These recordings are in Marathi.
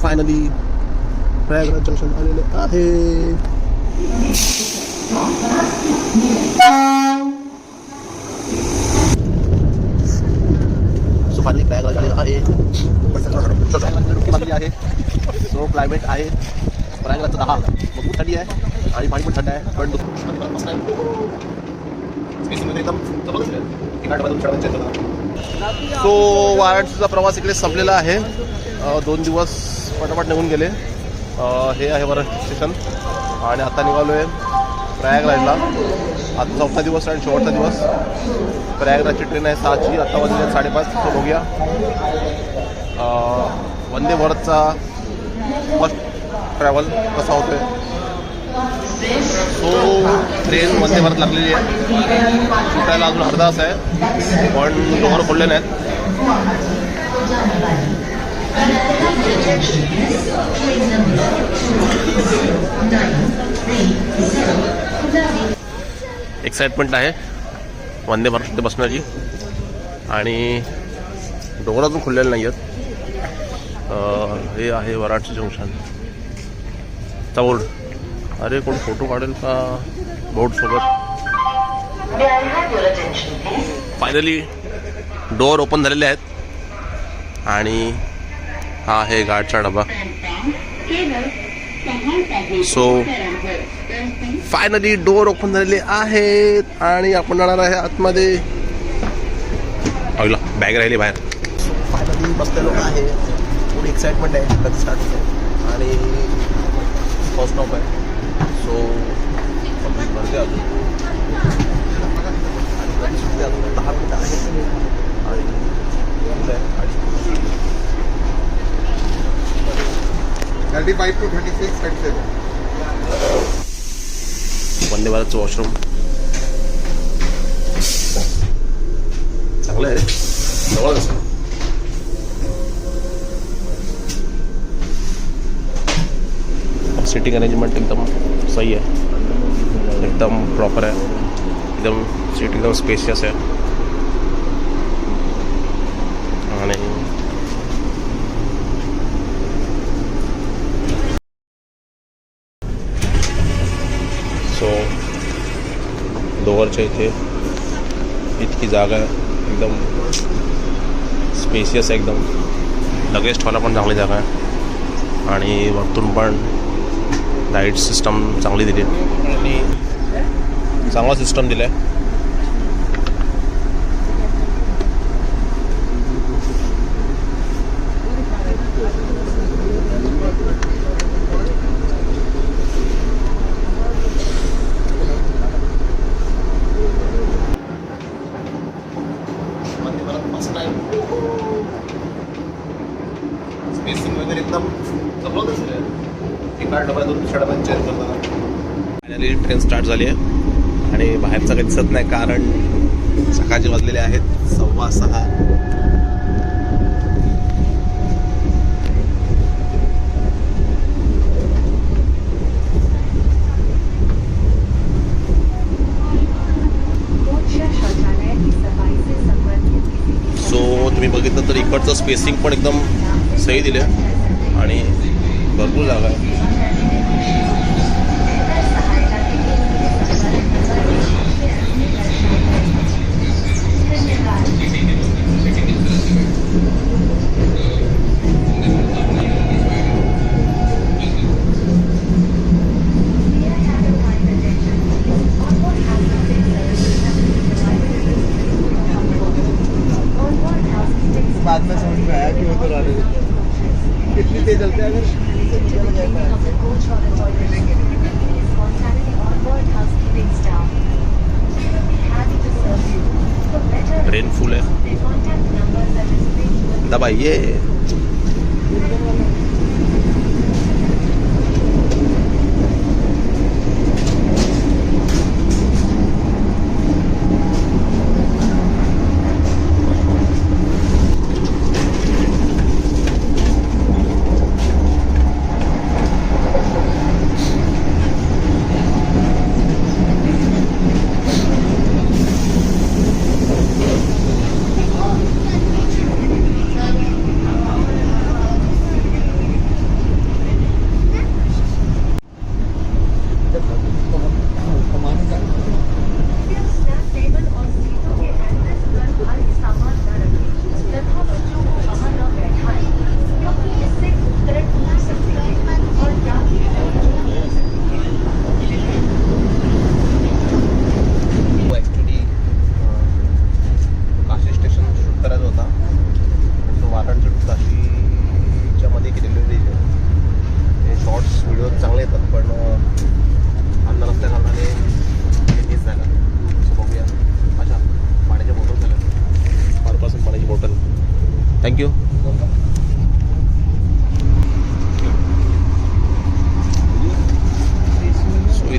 फायनली प्रयागराज जंक्शन आलेले आहे. सो फायनली प्रयागराज आलेला आहे. आहे सो क्लायमेट आहे प्रयागराजचं 10 मग थंडी आहे आणि पाणी पण थंड आहे. पण सो वाराणसीचा प्रवास इकडे संपलेला आहे. 2 दिवस पटापट निघून गेले. हे आहे वाराणसी स्टेशन आणि आता निघालो आहे प्रयागराजला. आता 4था दिवस आणि शेवटचा दिवस. प्रयागराजची ट्रेन आहे 6ची. आता वाजले 5:30. तो बघूया वंदे भारतचा फर्स्ट ट्रॅव्हल कसा होतोय. सो ट्रेन वंदे भारत लागलेली आहे. सुटायला अजून अर्धा तास आहे पण डोर खोलले नाहीत. एक्साइटमेंट आहे वंदे भारतमध्ये बसण्याची आणि डोर अजून खुललेले नाही आहेत. हे आहे वाराणसी जंक्शन चा बोर्ड. अरे कोण फोटो काढेल का बोर्ड सोबत. फायनली डोअर ओपन झालेले आहेत आणि हा आहे गार्डचा डबा. सो फायनली डोअर ओपन झालेले आहेत आणि आपण जाणार आहे आतमध्ये. अगला बॅग राहिली बाहेर. फायनली बसलेलो आहे. थोडी एक्साइटमेंट आहे कधी स्टार्ट होते आणि फर्स्ट स्टॉप आहे. सो भरते अजून आणि कधी सुटते अजून 10 मिनिटं आहेत आणि 35 to 36, 37. वंदे भारतचं वॉशरूम चांगलं आहे. जवळ असं सिटिंग अरेंजमेंट एकदम सही आहे. एकदम प्रॉपर आहे. एकदम सीट एकदम स्पेशियस आहे आणि सो डोअरच्या इथे इतकी जागा आहे. एकदम स्पेशियस आहे. एकदम लगेज ठेवायला पण चांगली जागा आहे आणि वरतून पण लाईट सिस्टम चांगली दिली आणि चांगला सिस्टम दिला आहे. स्पेसिंग वगैरे एकदम जबरदस्त आहे. एका डब्यातून दुसऱ्या डब्यात चेंज करताना. फायनली ट्रेन स्टार्ट झाली आहे आणि बाहेरचं काही दिसत नाही कारण सकाळचे वाजलेले आहेत 6:15. सो तुम्ही बघितलं तर इकडचं स्पेसिंग पण एकदम सही दिले आणि भरपूर जागा आहे. बाद में समझ में आया कि वो तो कितनी तेज चलते हैं. अगर रेनफुल है दबाइए.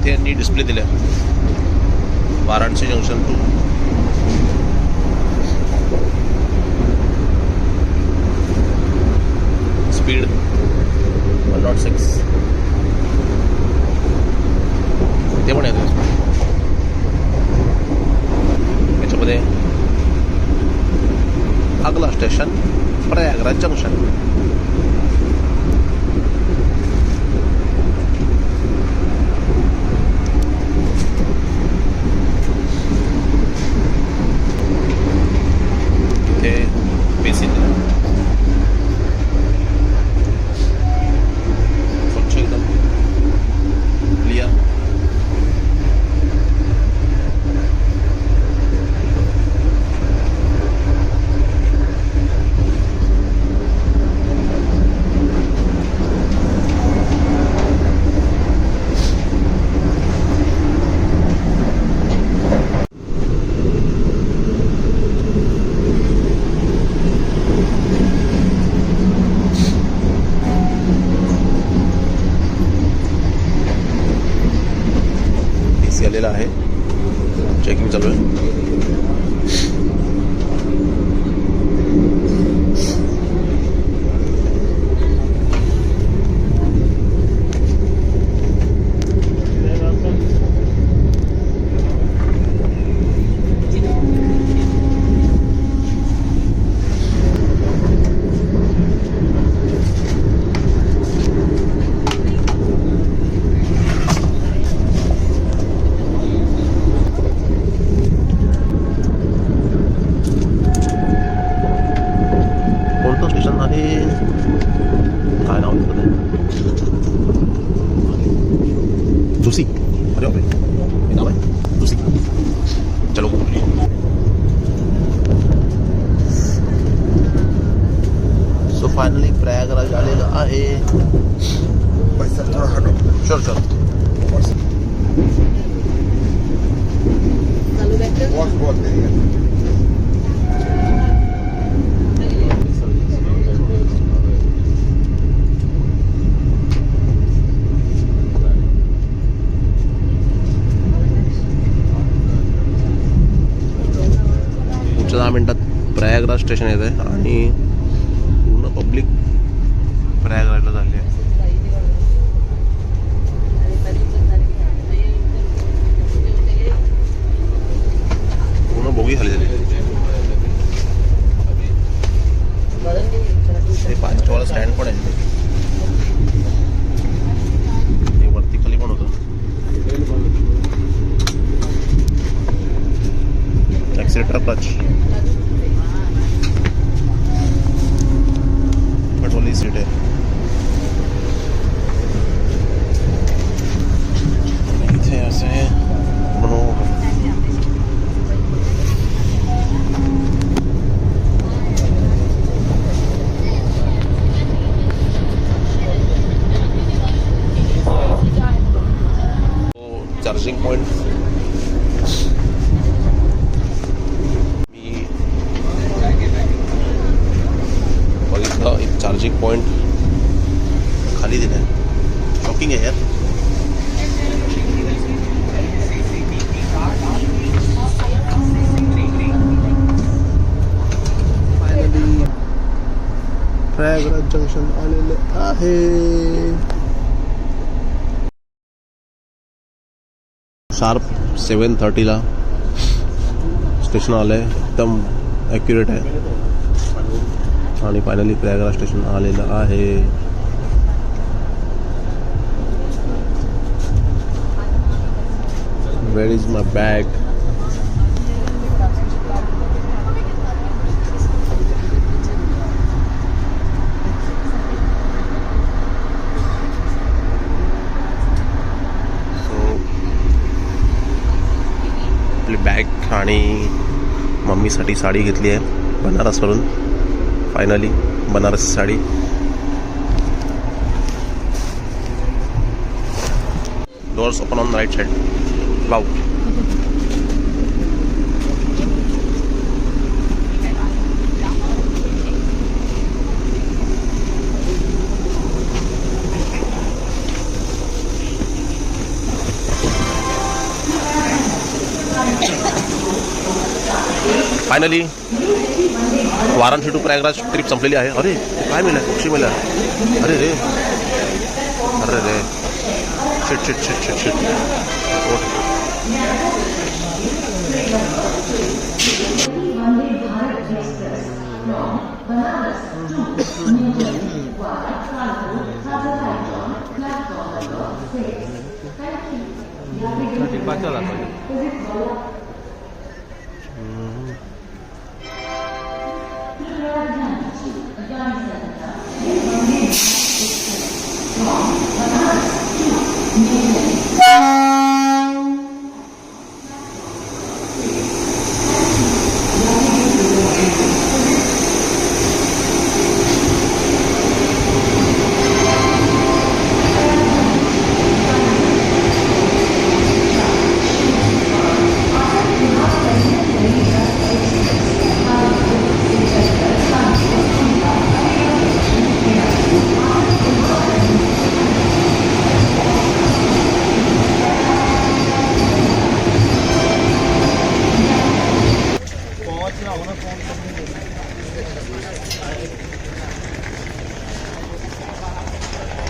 इथे यांनी डिस्प्ले दिले वाराणसी जंक्शन टू स्पीड 106 ते पण येतं त्याच्यामध्ये अगला स्टेशन प्रयागराज जंक्शन. इथे बेसिन स्वच्छ एकदम क्लिअर. आलेला आहे. चेकिंग चालू आहे. स्टेशन आहे काय नाव जुसी. अरे बापरे हे नाव आहे जुसी. चलो सो फायनली प्रयागराज आलेलं आहे. पैसा थोडा हटो. शुअर वॉश बहुत नहीं है. पुढच्या 10 मिनिटात प्रयागराज स्टेशन येत आहे आणि पूर्ण पब्लिक प्रयागराजला झाली आहे. पूर्ण बोगी खाली झाली. हे पाचवाला स्टँड पण आहे. हे वरती खाली पण होतं. एक्सिलेटर क्लच पेट्रोली सीट आहे. इथे असे म्हणून चार्जिंग पॉइंट एक चार्जिंग पॉइंट खाली दिला आहे. शॉकिंग आहे यार. फायनली प्रयागराज जंक्शन आलेले आहे. शार्प 7:30 स्टेशन आलं आहे. एकदम ॲक्युरेट आहे. आणि फायनली प्रयागराज स्टेशन आलेलं आहे. Where is my bag. So आपली बॅग आणि मम्मीसाठी साडी घेतली आहे बनारसवरून. Finally Banarasi sari. Doors open on right side. Wow. Finally Varanasi to Prayagraj trip संपलेली आहे. अरे काय मिळालं, पक्षी मिळालं. अरे रे अरे रे shit shit shit shit shit.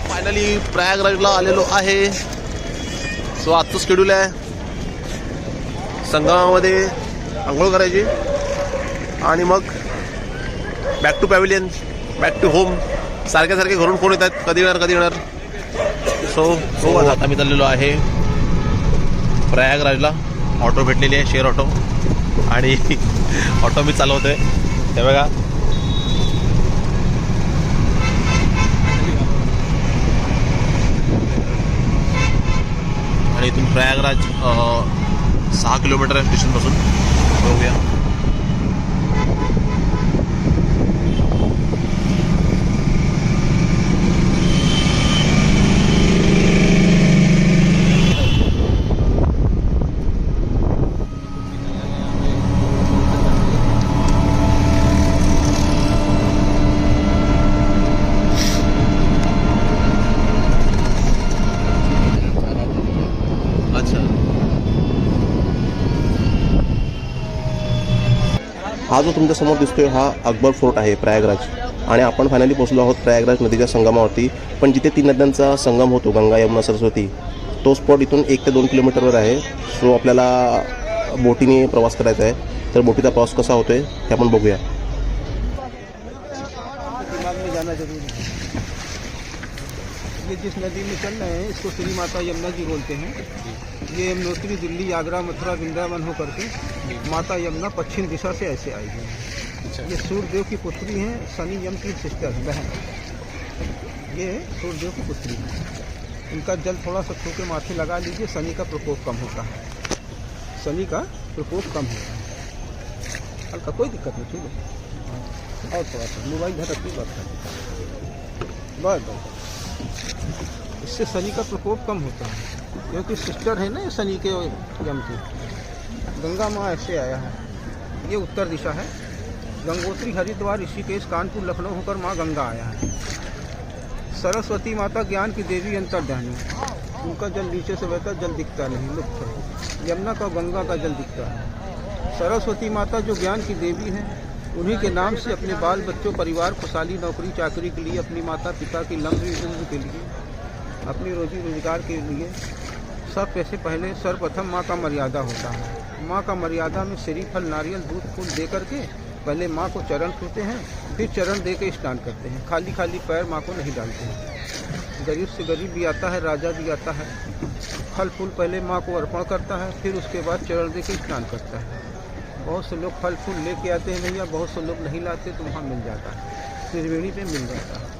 Finally प्रयागराजला आलेलो आहे. सो आजचं शेड्यूल आहे संगमामध्ये आंघोळ करायची आणि मग back to pavilion, back to home. सारखे सारखे घरून फोन येत आहेत, कधी येणार कधी येणार. सो आता मी चाललेलो आहे प्रयागराजला. ऑटो भेटलेली आहे, शेअर ऑटो, आणि ऑटो मी चालवतोय. हे बघा आणि इथून प्रयागराज 6 किलोमीटर आहे स्टेशनपासून. बघूया. हा जो तुमच्या समोर दिसतोय हा अकबर फोर्ट आहे प्रयागराज. आणि आपण फायनली पोहोचलो आहोत प्रयागराज नदीच्या संगमावरती. पण जिथे 3 नद्यांचा संगम होतो, गंगा, यमुना, सरस्वती, तो स्पॉट इथून 1 ते 2 किलोमीटरवर आहे. सो आपल्याला बोटीने प्रवास करायचा आहे. तर बोटीचा प्रवास कसा होतोय हे आपण बघूया. ये जिस नदी में चल रहे हैं इसको श्री माता यमुना जी बोलते हैं. ये यमुनोत्री दिल्ली, आगरा, मथुरा, वृंदावन हो करके माता यमुना पश्चिम दिशा से ऐसे आई है. ये सूर्यदेव की पुत्री हैं, शनि यम की सिस्टर बहन. ये सूर्यदेव की पुत्री है. इनका जल थोड़ा सा छू के माथे लगा लीजिए, शनि का प्रकोप कम होता है. शनि का प्रकोप कम होता है. हल्का कोई दिक्कत नहीं, ठीक है. और थोड़ा सा मोबाइल झटक की बात करते बस. इससे शनि का प्रकोप कम होता है, क्योंकि सिस्टर है ना शनि के यम की. गंगा माँ ऐसे आया है. ये उत्तर दिशा है. गंगोत्री, हरिद्वार, ऋषिकेश, कानपुर, लखनऊ होकर माँ गंगा आया है. सरस्वती माता ज्ञान की देवी, अंतर्ध्यानी. उनका जल नीचे से बहता, जल दिखता नहीं, लुप्त है. यमुना का, गंगा का जल दिखता है. सरस्वती माता जो ज्ञान की देवी हैं, उन्हीं के नाम से अपने बाल बच्चों, परिवार, खुशहाली, नौकरी चाकरी के लिए, अपनी माता पिता की लंबी उम्र के लिए, अपनी रोजी रोजगार के लिए सब पैसे पहले सर्वप्रथम माँ का मर्यादा होता है. माँ का मर्यादा में श्रीफल, नारियल, दूध, फूल दे करके पहले माँ को चरण छूते हैं, फिर चरण दे के स्नान करते हैं. खाली खाली पैर माँ को नहीं डालते हैं. गरीब से गरीब भी आता है, राजा भी आता है. फल फूल पहले माँ को अर्पण करता है, फिर उसके बाद चरण दे के स्नान करता है. बहुत से लोग फल फूल लेके आते हैं भैया, बहुत से लोग नहीं लाते, तो वहाँ मिल जाता है, त्रिवेणी पे मिल जाता है.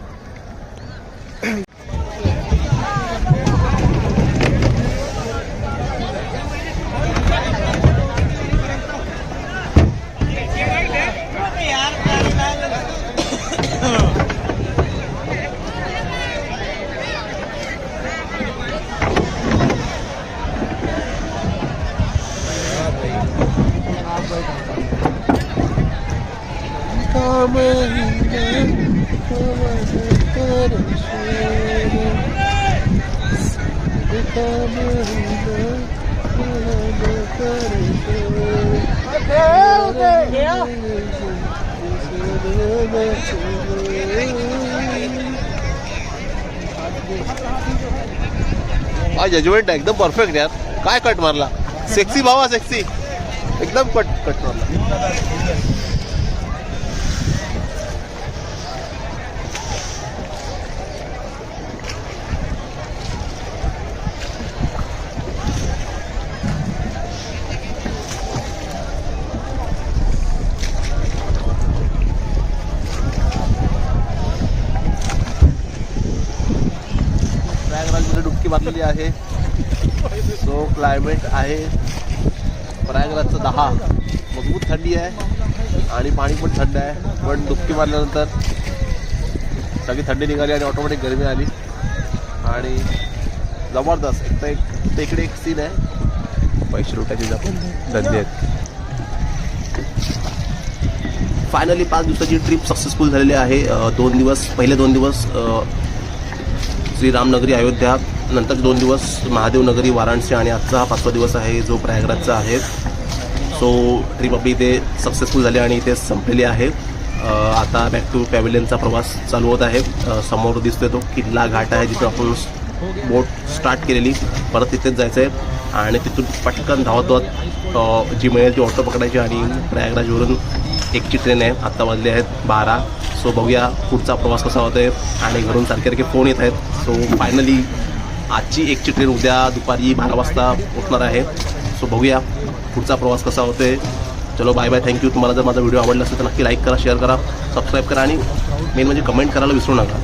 हा जजमेंट आहे एकदम परफेक्ट यार. काय कट मारला, सेक्सी भावा सेक्सी, एकदम कट मारला. प्रयागराजमध्ये डुबकी मारलेली आहे. सो क्लायमेट आहे प्रयागराजचं 10. मजबूत थंडी आहे आणि पाणी पण थंड आहे. पण डुबकी मारल्यानंतर सगळी थंडी निघाली आणि ऑटोमॅटिक गरमी आली आणि जबरदस्त. एक इकडे एक सीन आहे, पैसे लुटायचे आपण धंदे आहेत. फायनली 5 दिवसाची ट्रिप सक्सेसफुल झालेली आहे. पहिले 2 दिवस श्री रामनगरी अयोध्या, नंतर 2 दिवस महादेव नगरी वाराणसी आणि आजचा हा 5वा दिवस आहे जो प्रयागराजचा आहे. सो ट्रिप आपली इथे सक्सेसफुल झाली आणि इथे संपलेली आहे. आता बॅक टू पॅव्हिलियनचा प्रवास चालू होत आहे. समोर दिसतोय तो किल्ला घाट आहे जिथं आपण बोट स्टार्ट केलेली, परत तिथेच जायचं आहे आणि तिथून पटकन धावत जी मिळेल ती ऑटो पकडायची आणि प्रयागराजवरून 1ची ट्रेन आहे. आत्ता वाजले आहेत 12. सो बघूया पुढचा प्रवास कसा होतो आहे आणि घरून सारखे फोन येत आहेत. सो फायनली आजची 1ची ट्रेन उद्या दुपारी 12 वाजता उठणार आहे. सो बघूया पुढचा प्रवास कसा होतो आहे. चलो बाय बाय, थँक्यू. तुम्हाला जर माझा व्हिडिओ आवडला असेल तर नक्की लाईक करा, शेअर करा, सबस्क्राईब करा आणि मेन म्हणजे कमेंट करायला विसरू नका.